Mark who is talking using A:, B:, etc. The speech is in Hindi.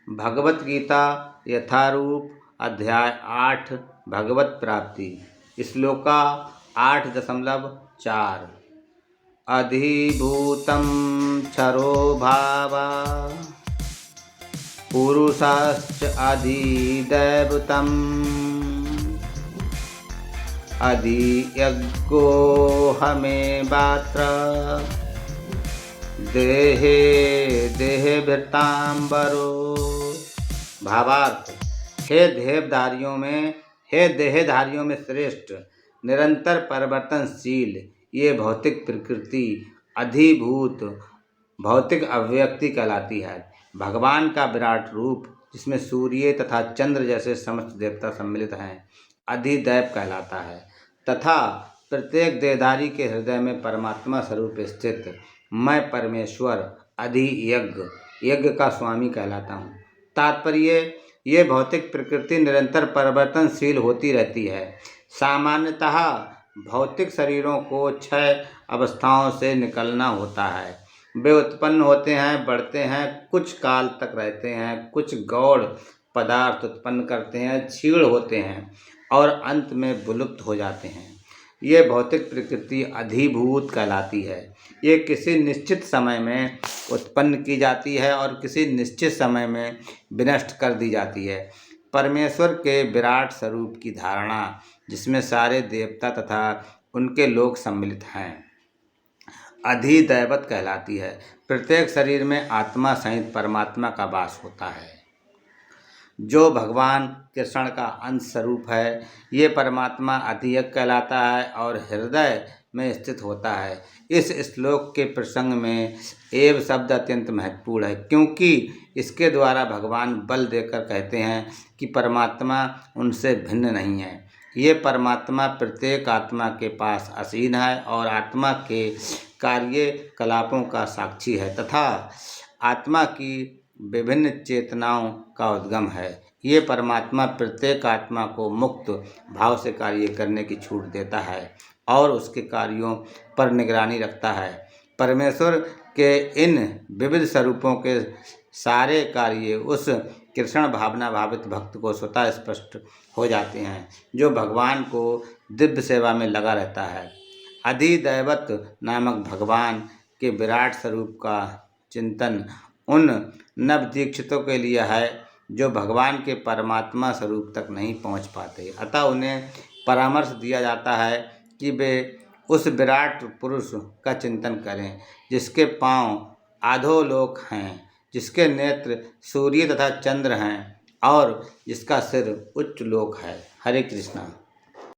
A: भगवत गीता यथारूप अध्याय 8 भगवत प्राप्ति श्लोका 8.4 अधिभूतं क्षरो भावा पुरुषश्च अधिदैवतम् अधियज्ञोऽहमेवात्र देहे देहभृतांबरो। भावार्थ, हे देहधारियों में श्रेष्ठ, निरंतर परिवर्तनशील ये भौतिक प्रकृति अधिभूत भौतिक अव्यक्ति कहलाती है। भगवान का विराट रूप, जिसमें सूर्य तथा चंद्र जैसे समस्त देवता सम्मिलित हैं, अधिदैव कहलाता है तथा प्रत्येक देहधारी के हृदय में परमात्मा स्वरूप स्थित मैं परमेश्वर यज्ञ का स्वामी कहलाता हूँ। तात्पर्य, ये भौतिक प्रकृति निरंतर परिवर्तनशील होती रहती है। सामान्यतः भौतिक शरीरों को 6 अवस्थाओं से निकलना होता है। वे उत्पन्न होते हैं, बढ़ते हैं, कुछ काल तक रहते हैं, कुछ गौण पदार्थ उत्पन्न करते हैं, क्षीण होते हैं और अंत में विलुप्त हो जाते हैं। ये भौतिक प्रकृति अधिभूत कहलाती है। ये किसी निश्चित समय में उत्पन्न की जाती है और किसी निश्चित समय में विनष्ट कर दी जाती है। परमेश्वर के विराट स्वरूप की धारणा, जिसमें सारे देवता तथा उनके लोग सम्मिलित हैं, अधिदैवत कहलाती है। प्रत्येक शरीर में आत्मा सहित परमात्मा का वास होता है, जो भगवान कृष्ण का अंश स्वरूप है। ये परमात्मा अधियज्ञ कहलाता है और हृदय में स्थित होता है। इस श्लोक के प्रसंग में एव शब्द अत्यंत महत्वपूर्ण है, क्योंकि इसके द्वारा भगवान बल देकर कहते हैं कि परमात्मा उनसे भिन्न नहीं है। ये परमात्मा प्रत्येक आत्मा के पास असीन है और आत्मा के कार्यकलापों का साक्षी है तथा आत्मा की विभिन्न चेतनाओं का उद्गम है। ये परमात्मा प्रत्येक आत्मा को मुक्त भाव से कार्य करने की छूट देता है और उसके कार्यों पर निगरानी रखता है। परमेश्वर के इन विविध स्वरूपों के सारे कार्य उस कृष्ण भावना भावित भक्त को स्वतः स्पष्ट हो जाते हैं, जो भगवान को दिव्य सेवा में लगा रहता है। अधिदैवत नामक भगवान के विराट स्वरूप का चिंतन उन नवदीक्षितों के लिए है जो भगवान के परमात्मा स्वरूप तक नहीं पहुंच पाते। अतः उन्हें परामर्श दिया जाता है कि वे उस विराट पुरुष का चिंतन करें, जिसके पांव अधोलोक हैं, जिसके नेत्र सूर्य तथा चंद्र हैं और जिसका सिर उच्च लोक है। हरे कृष्णा।